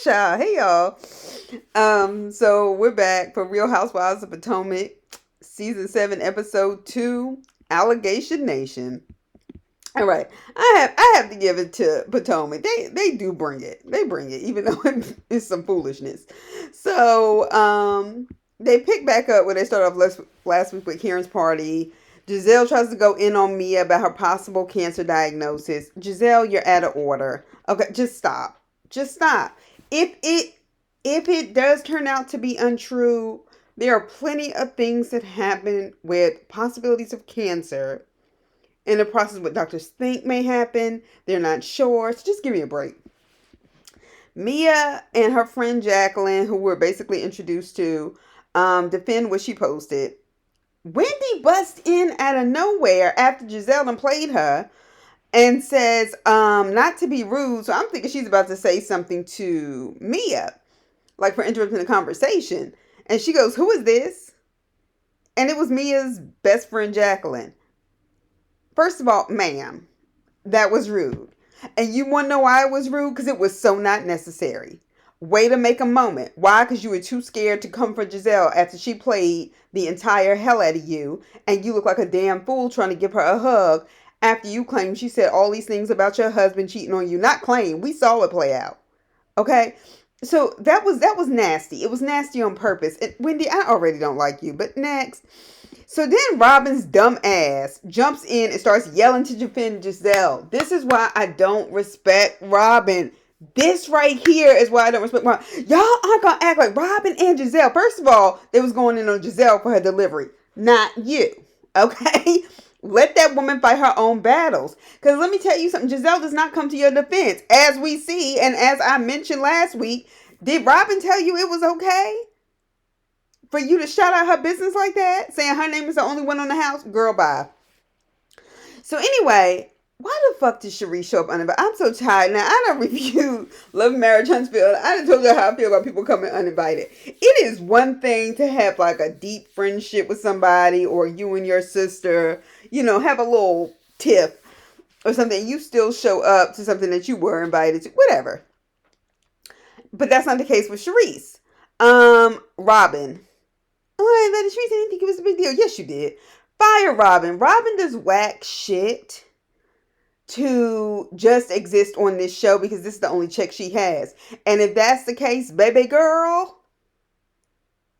Child, hey y'all. So we're back for Real Housewives of Potomac, season 7, episode 2, Allegation Nation. All right, I have to give it to Potomac. They do bring it. They bring it, even though it's some foolishness. So they pick back up where they started off last week with Karen's party. Giselle tries to go in on Mia about her possible cancer diagnosis. Giselle, you're out of order. Okay, just stop. Just stop. If it if it does turn out to be untrue, there are plenty of things that happen with possibilities of cancer in the process. What doctors think may happen, they're not sure. So just give me a break. Mia and her friend Jacqueline, who we're basically introduced to, defend what she posted. Wendy busts in out of nowhere after Giselle done played her and says, not to be rude. So I'm thinking she's about to say something to Mia, like for interrupting the conversation. And she goes, "Who is this?" And it was Mia's best friend, Jacqueline. First of all, ma'am, that was rude. And you want to know why it was rude? Because it was so not necessary. Way to make a moment. Why? Because you were too scared to comfort Giselle after she played the entire hell out of you. And you look like a damn fool trying to give her a hug after you claimed she said all these things about your husband cheating on you. Not claim. We saw it play out. Okay? So that was nasty. It was nasty on purpose. And Wendy, I already don't like you. But next. So then Robin's dumb ass jumps in and starts yelling to defend Giselle. This is why I don't respect Robin. This right here is why I don't respect Robin. Y'all aren't going to act like Robin and Giselle. First of all, they was going in on Giselle for her delivery. Not you. Okay? Let that woman fight her own battles. Because let me tell you something. Giselle does not come to your defense. As we see, and as I mentioned last week, did Robin tell you it was okay for you to shout out her business like that? Saying her name is the only one on the house? Girl, bye. So anyway, why the fuck did Cherie show up uninvited? I'm so tired now. I done reviewed Love, Marriage, Huntsville. I done told you how I feel about people coming uninvited. It is one thing to have like a deep friendship with somebody, or you and your sister, have a little tiff or something. You still show up to something that you were invited to. Whatever. But that's not the case with Charisse. Robin. Oh, I invited Charisse. I didn't think it was a big deal. Yes, you did. Fire Robin. Robin does whack shit to just exist on this show because this is the only check she has. And if that's the case, baby girl,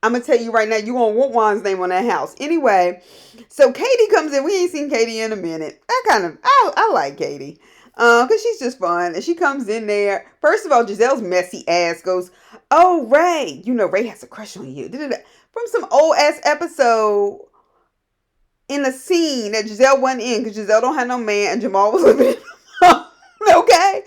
I'm going to tell you right now, you won't want Juan's name on that house. Anyway, so Katie comes in. We ain't seen Katie in a minute. I like Katie. Because she's just fun. And she comes in there. First of all, Giselle's messy ass goes, "Oh, Ray, Ray has a crush on you." From some old ass episode in a scene that Giselle wasn't in because Giselle don't have no man and Jamal was living in okay?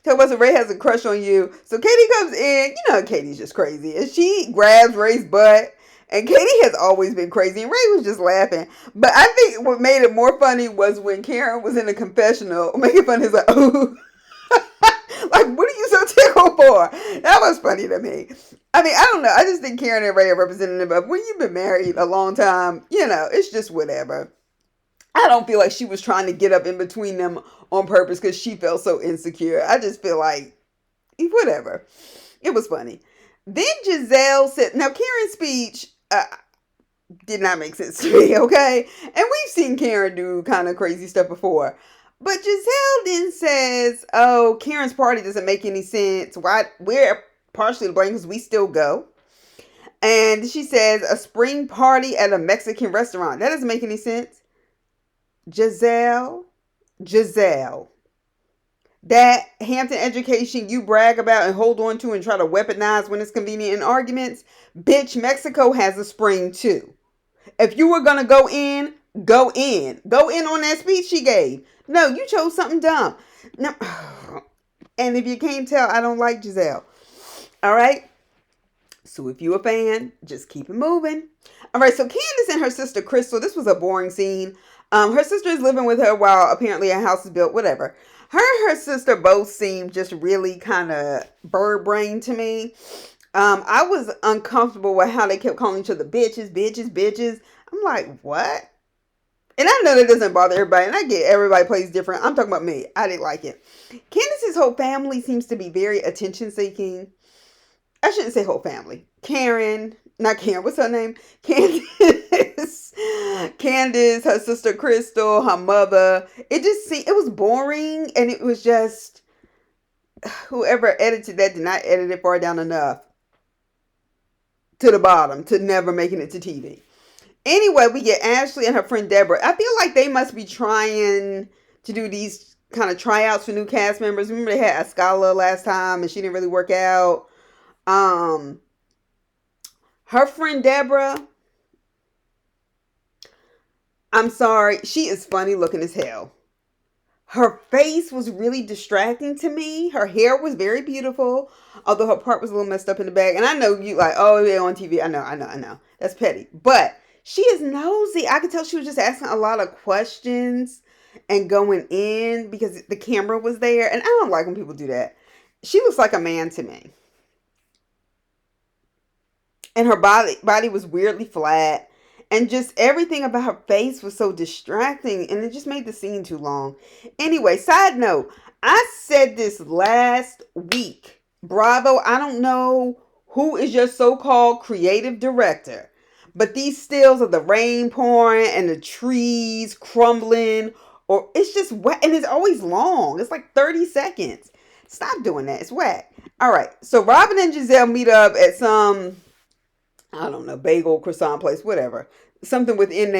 Tell us Ray has a crush on you. So Katie comes in. Katie's just crazy. And she grabs Ray's butt. And Katie has always been crazy. And Ray was just laughing. But I think what made it more funny was when Karen was in the confessional making fun of his like, ooh. Like, what are you so tickled for? That was funny to me. I mean, I don't know. I just think Karen and Ray are representative of when you've been married a long time, it's just whatever. I don't feel like she was trying to get up in between them on purpose because she felt so insecure. I just feel like, whatever. It was funny. Then Giselle said, now Karen's speech did not make sense to me, okay? And we've seen Karen do kind of crazy stuff before. But Giselle then says, "Oh, Karen's party doesn't make any sense. Why? We're partially to blame because we still go." And she says, "A spring party at a Mexican restaurant. That doesn't make any sense." Giselle, that Hampton education you brag about and hold on to and try to weaponize when it's convenient in arguments, bitch, Mexico has a spring too. If you were going to go in. Go in on that speech she gave. No, you chose something dumb. No. And if you can't tell, I don't like Giselle. All right? So if you're a fan, just keep it moving. All right, so Candace and her sister Crystal, this was a boring scene. Her sister is living with her while apparently a house is built, whatever. Her and her sister both seemed just really kind of bird brain to me. I was uncomfortable with how they kept calling each other bitches. I'm like, what? And I know that doesn't bother everybody, and I get everybody plays different. I'm talking about me. I didn't like it. Candace's whole family seems to be very attention seeking. I shouldn't say whole family. Karen, not Karen, what's her name? Candace. Candace, her sister Crystal, her mother. It just seemed, it was boring, and it was just, whoever edited that did not edit it far down enough to the bottom to never making it to TV. Anyway, we get Ashley and her friend Deborah. I feel like they must be trying to do these kind of tryouts for new cast members. Remember they had Ascala last time and she didn't really work out. Um, Her friend Deborah, I'm sorry, she is funny looking as hell. Her face was really distracting to me. Her hair was very beautiful, although her part was a little messed up in the back. And I know you like, oh, they're on TV. I know. That's petty. But she is nosy. I could tell she was just asking a lot of questions and going in because the camera was there. And I don't like when people do that. She looks like a man to me. And her body was weirdly flat. And just everything about her face was so distracting. And it just made the scene too long. Anyway, side note. I said this last week. Bravo, I don't know who is your so-called creative director. But these stills of the rain pouring and the trees crumbling. Or it's just wet. And it's always long. It's like 30 seconds. Stop doing that. It's wet. All right. So Robin and Giselle meet up at some, I don't know, bagel, croissant place, whatever. Something within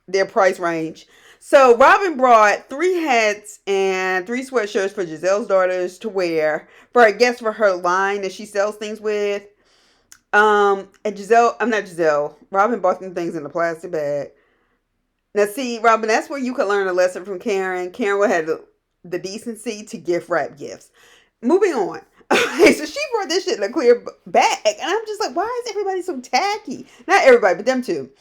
their price range. So Robin brought 3 hats and 3 sweatshirts for Giselle's daughters to wear for, I guess, for her line that she sells things with. And Robin bought them things in a plastic bag. Now see, Robin, that's where you could learn a lesson from Karen. Karen had the decency to gift wrap gifts. Moving on. Okay, so she brought this shit in a clear bag. And I'm just like, why is everybody so tacky? Not everybody, but them two.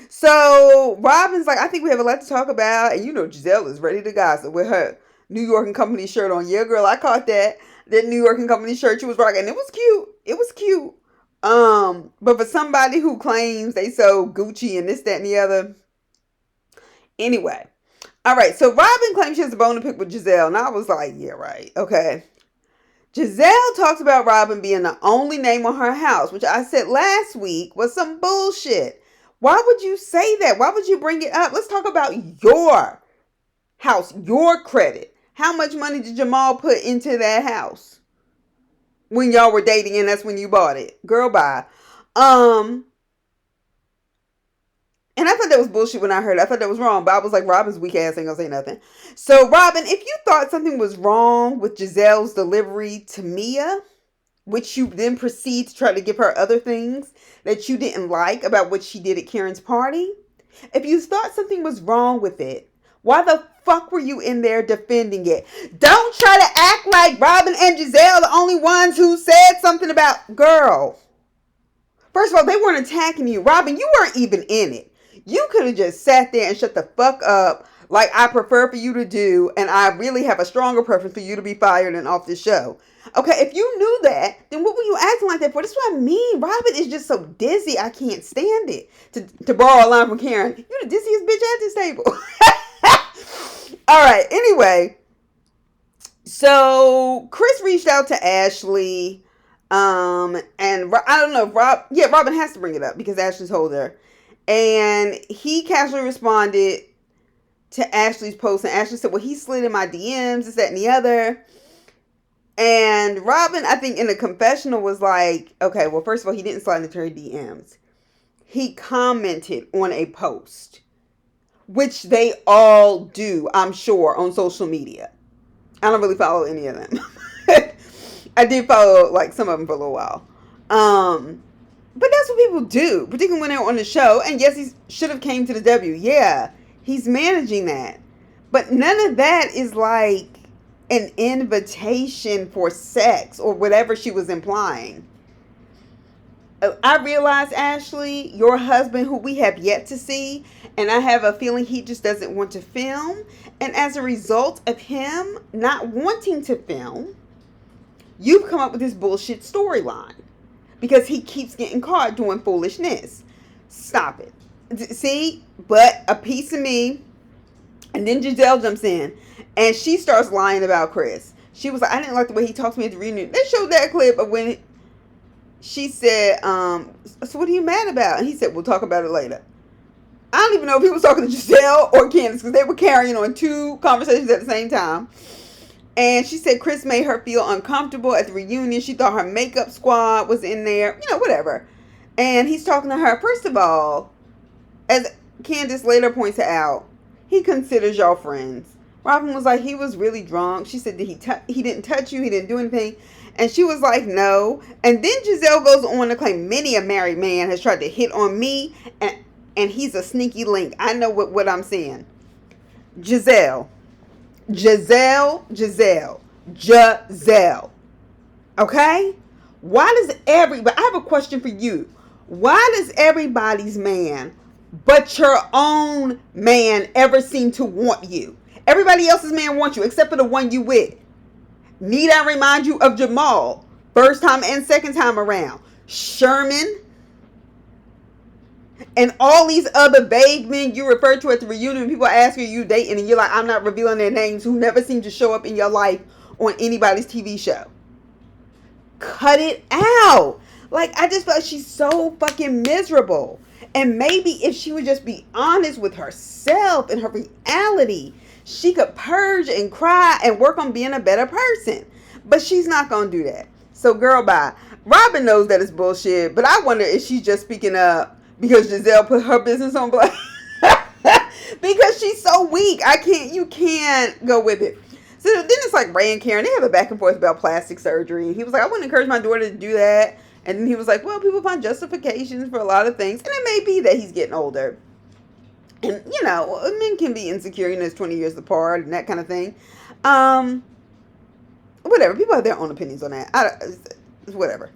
So Robin's like, I think we have a lot to talk about. And you know Giselle is ready to gossip with her New York and Company shirt on. Yeah, girl, I caught that. That New York and Company shirt she was rocking. And it was cute. It was cute. But for somebody who claims they sold Gucci and this, that, and the other. Anyway. All right. So Robin claims she has a bone to pick with Giselle. And I was like, yeah, right. Okay. Giselle talks about Robin being the only name on her house, which I said last week was some bullshit. Why would you say that? Why would you bring it up? Let's talk about your house, your credit. How much money did Jamal put into that house when y'all were dating and that's when you bought it? Girl, bye. And I thought that was bullshit when I heard it. I thought that was wrong, but I was like, Robin's weak ass ain't gonna say nothing. So, Robin, if you thought something was wrong with Giselle's delivery to Mia, which you then proceed to try to give her other things that you didn't like about what she did at Karen's party, if you thought something was wrong with it, why the fuck were you in there defending it? Don't try to act like Robin and Giselle are the only ones who said something about, girl. First of all, they weren't attacking you. Robin, you weren't even in it. You could have just sat there and shut the fuck up like I prefer for you to do, and I really have a stronger preference for you to be fired and off the show. Okay, if you knew that, then what were you acting like that for? That's what I mean. Robin is just so dizzy, I can't stand it. To borrow a line from Karen, you're the dizziest bitch at this table. All right, anyway. So, Chris reached out to Ashley, and I don't know if Robin has to bring it up because Ashley told her. And he casually responded to Ashley's post. And Ashley said, well, he slid in my DMs, this, that, and the other. And Robin, I think in the confessional was like, okay, well, first of all, he didn't slide into her DMs. He commented on a post, which they all do, I'm sure, on social media. I don't really follow any of them. I did follow like some of them for a little while. But that's what people do, particularly when they're on the show. And yes, he should have came to the W. Yeah, he's managing that. But none of that is like an invitation for sex or whatever she was implying. I realize, Ashley, your husband, who we have yet to see, and I have a feeling he just doesn't want to film. And as a result of him not wanting to film, you've come up with this bullshit storyline. Because he keeps getting caught doing foolishness. Stop it. See? But a piece of me And then Giselle jumps in and she starts lying about Chris. She was like, I didn't like the way he talked to me at the reunion. They showed that clip of when she said, so what are you mad about? And he said, we'll talk about it later. I don't even know if he was talking to Giselle or Candace because they were carrying on two conversations at the same time. And she said Chris made her feel uncomfortable at the reunion. She thought her makeup squad was in there, whatever. And he's talking to her. First of all, as Candace later points out, he considers y'all friends. Robin was like, he was really drunk. She said, he didn't touch you? He didn't do anything? And she was like, no. And then Giselle goes on to claim many a married man has tried to hit on me, and he's a sneaky link. I know what I'm saying. Giselle. Okay? Why does I have a question for you. Why does everybody's man but your own man ever seem to want you? Everybody else's man wants you except for the one you with. Need I remind you of Jamal? First time and second time around. Sherman. And all these other vague men you refer to at the reunion. People ask you dating and you're like, I'm not revealing their names, who never seem to show up in your life on anybody's TV show. Cut it out. Like, I just feel like she's so fucking miserable. And maybe if she would just be honest with herself and her reality, she could purge and cry and work on being a better person. But she's not going to do that. So, girl, bye. Robin knows that it's bullshit, but I wonder if she's just speaking up because Giselle put her business on blast. Because she's so weak. You can't go with it. So then it's like Ray and Karen, they have a back and forth about plastic surgery. He was like, I wouldn't encourage my daughter to do that. And then he was like, well, people find justifications for a lot of things. And it may be that he's getting older. And, men can be insecure, it's 20 years apart and that kind of thing. Whatever. People have their own opinions on that. Whatever.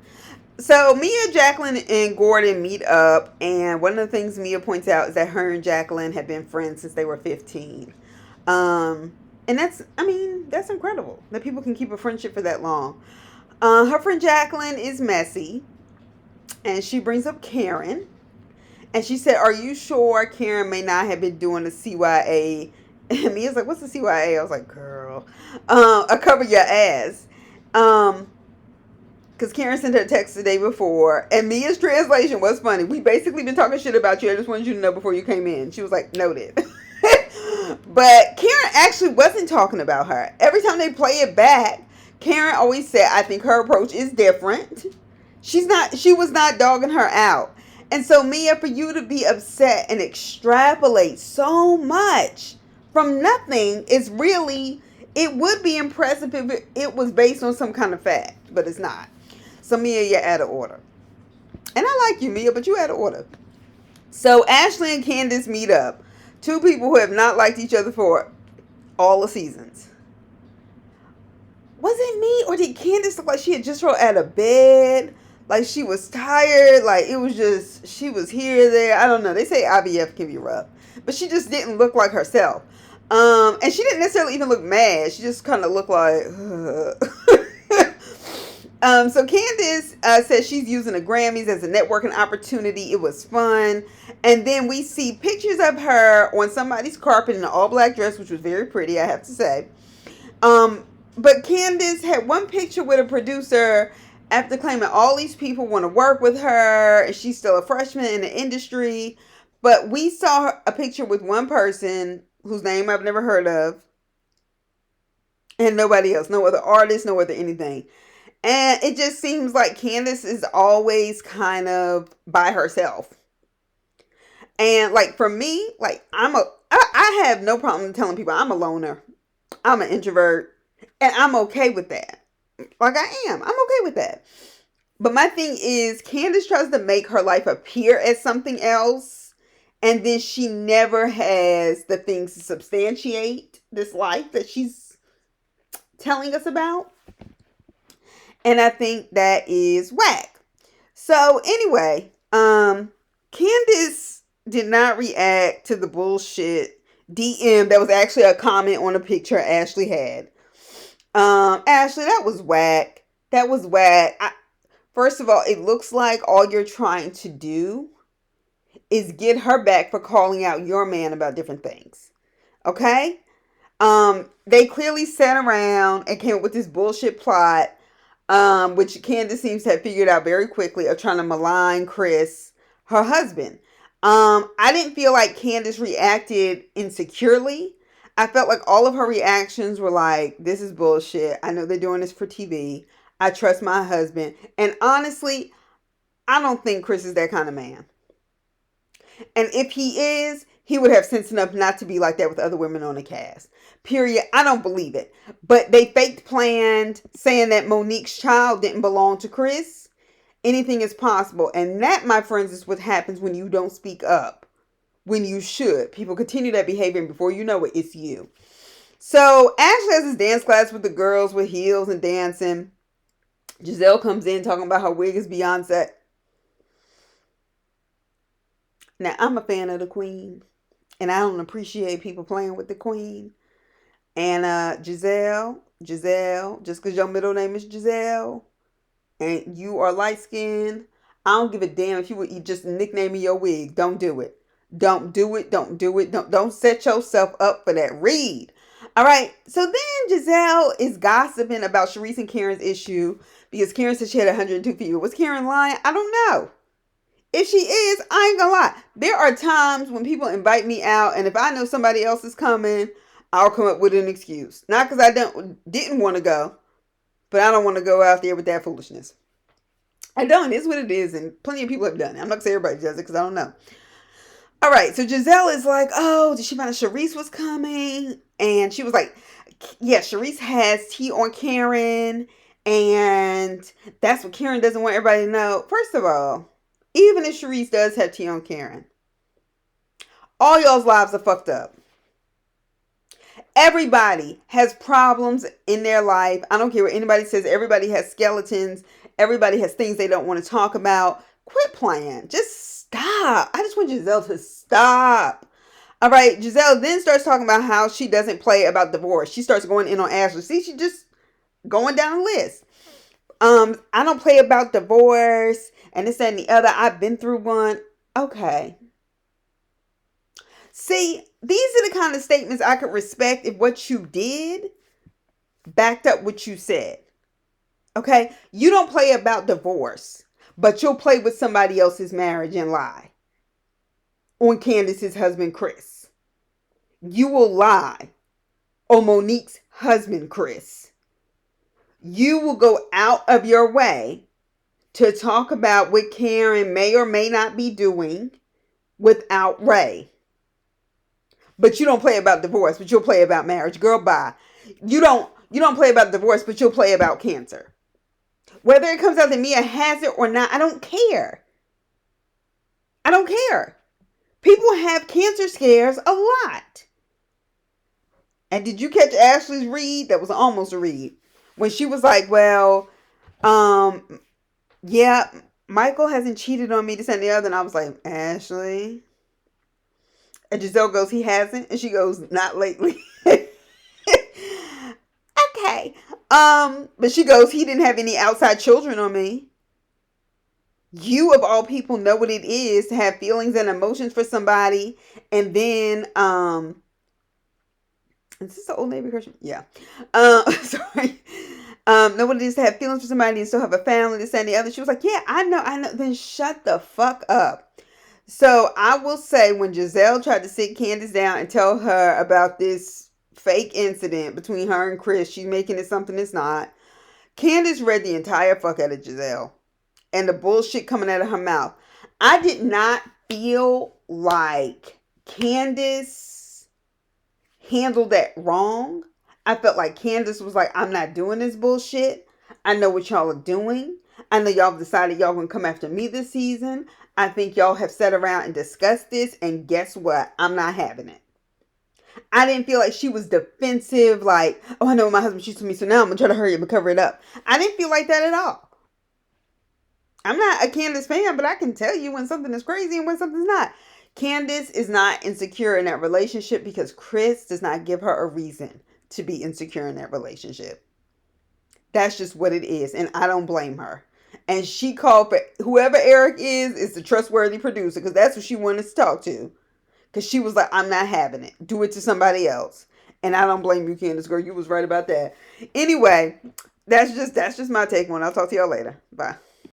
So Mia, Jacqueline, and Gordon meet up. And one of the things Mia points out is that her and Jacqueline have been friends since they were 15. And that's incredible that people can keep a friendship for that long. Her friend Jacqueline is messy. And she brings up Karen. And she said, are you sure Karen may not have been doing the CYA? And Mia's like, what's the CYA? I was like, girl, cover your ass. Because Karen sent her a text the day before. And Mia's translation was funny. We basically been talking shit about you. I just wanted you to know before you came in. She was like, noted. But Karen actually wasn't talking about her. Every time they play it back, Karen always said, I think her approach is different. She was not dogging her out. And so, Mia, for you to be upset and extrapolate so much from nothing is really, it would be impressive if it was based on some kind of fact, but it's not. So, Mia, you're out of order. And I like you, Mia, but you're out of order. So, Ashley and Candace meet up. Two people who have not liked each other for all the seasons. Was it me, or did Candace look like she had just rolled out of bed? Like she was tired. Like it was just, she was here, there. I don't know. They say IVF can be rough. But she just didn't look like herself. And she didn't necessarily even look mad. She just kind of looked like, so Candace says she's using the Grammys as a networking opportunity. It was fun. And then we see pictures of her on somebody's carpet in an all-black dress, which was very pretty, I have to say. But Candace had one picture with a producer after claiming all these people want to work with her, and she's still a freshman in the industry. But we saw a picture with one person whose name I've never heard of, and nobody else, no other artist, no other anything. And it just seems like Candace is always kind of by herself. And like for me, like I have no problem telling people I'm a loner. I'm an introvert. And I'm okay with that. Like I am. I'm okay with that. But my thing is, Candace tries to make her life appear as something else. And then she never has the things to substantiate this life that she's telling us about. And I think that is whack. So anyway, Candace did not react to the bullshit DM that was actually a comment on a picture Ashley had. Ashley, that was whack. That was whack. First of all, it looks like all you're trying to do is get her back for calling out your man about different things. Okay? They clearly sat around and came up with this bullshit plot, which Candace seems to have figured out very quickly, of trying to malign Chris, her husband. I didn't feel like Candace reacted insecurely. I felt like all of her reactions were like, this is bullshit. I know they're doing this for TV. I trust my husband. And honestly, I don't think Chris is that kind of man. And if he is, he would have sense enough not to be like that with other women on the cast. Period. I don't believe it. But they faked planned saying that Monique's child didn't belong to Chris. Anything is possible. And that, my friends, is what happens when you don't speak up when you should. People continue that behavior, and before you know it, it's you. So Ashley has this dance class with the girls with heels and dancing. Giselle comes in talking about her wig is Beyonce. Now, I'm a fan of the Queen, and I don't appreciate people playing with the Queen. And Giselle, just because your middle name is Giselle, and you are light skinned, I don't give a damn if you would just nicknaming your wig. Don't do it. Don't do it. Don't do it. Don't set yourself up for that. Read. All right. So then Giselle is gossiping about Sharice and Karen's issue because Karen said she had 102 fever. Was Karen lying? I don't know. If she is, I ain't gonna lie. There are times when people invite me out, and if I know somebody else is coming, I'll come up with an excuse. Not because I didn't want to go, but I don't want to go out there with that foolishness. I don't. It's what it is, and plenty of people have done it. I'm not saying everybody does it because I don't know. All right, so Giselle is like, oh, did she find out Sharice was coming? And she was like, yeah, Sharice has tea on Karen, and that's what Karen doesn't want everybody to know. First of all, even if Sharice does have tea on Karen, all y'all's lives are fucked up. Everybody has problems in their life. I don't care what anybody says. Everybody has skeletons. Everybody has things they don't want to talk about. Quit playing. Just stop. I just want Giselle to stop. All right. Giselle then starts talking about how she doesn't play about divorce. She starts going in on Ashley. See, she just going down the list. I don't play about divorce and this, that, and the other. I've been through one. Okay. See, these are the kind of statements I could respect if what you did backed up what you said. Okay? You don't play about divorce, but you'll play with somebody else's marriage and lie on Candace's husband, Chris. You will lie on Monique's husband, Chris. You will go out of your way to talk about what Karen may or may not be doing without Ray. But you don't play about divorce, but you'll play about marriage. Girl, bye. You don't play about divorce, but you'll play about cancer. Whether it comes out that Mia has it or not, I don't care. I don't care. People have cancer scares a lot. And did you catch Ashley's read? That was almost a read. When she was like, well, yeah, Michael hasn't cheated on me, this and the other. And I was like, Ashley. And Giselle goes, he hasn't. And she goes, not lately. Okay. But she goes, he didn't have any outside children on me. You, of all people, know what it is to have feelings and emotions for somebody. And then, is this the Old Navy question? Yeah. Sorry. Know what it is to have feelings for somebody and still have a family, this and the other. She was like, yeah, I know. Then shut the fuck up. So I will say, when Giselle tried to sit Candace down and tell her about this fake incident between her and Chris, she's making it something it's not. Candace read the entire fuck out of Giselle and the bullshit coming out of her mouth. I did not feel like Candace handled that wrong. I felt like Candace was like, I'm not doing this bullshit. I know what y'all are doing. I know y'all have decided y'all gonna come after me this season. I think y'all have sat around and discussed this, and guess what? I'm not having it. I didn't feel like she was defensive, like, oh, I know my husband cheats with me, so now I'm gonna try to hurry up and cover it up. I didn't feel like that at all. I'm not a Candace fan, but I can tell you when something is crazy and when something's not. Candace is not insecure in that relationship because Chris does not give her a reason to be insecure in that relationship. That's just what it is, and I don't blame her. And she called for whoever Eric is the trustworthy producer, because that's who she wanted to talk to. because she was like, I'm not having it. Do it to somebody else. And I don't blame you, Candace, girl. You was right about that. Anyway, that's just my take on it. I'll talk to y'all later. Bye.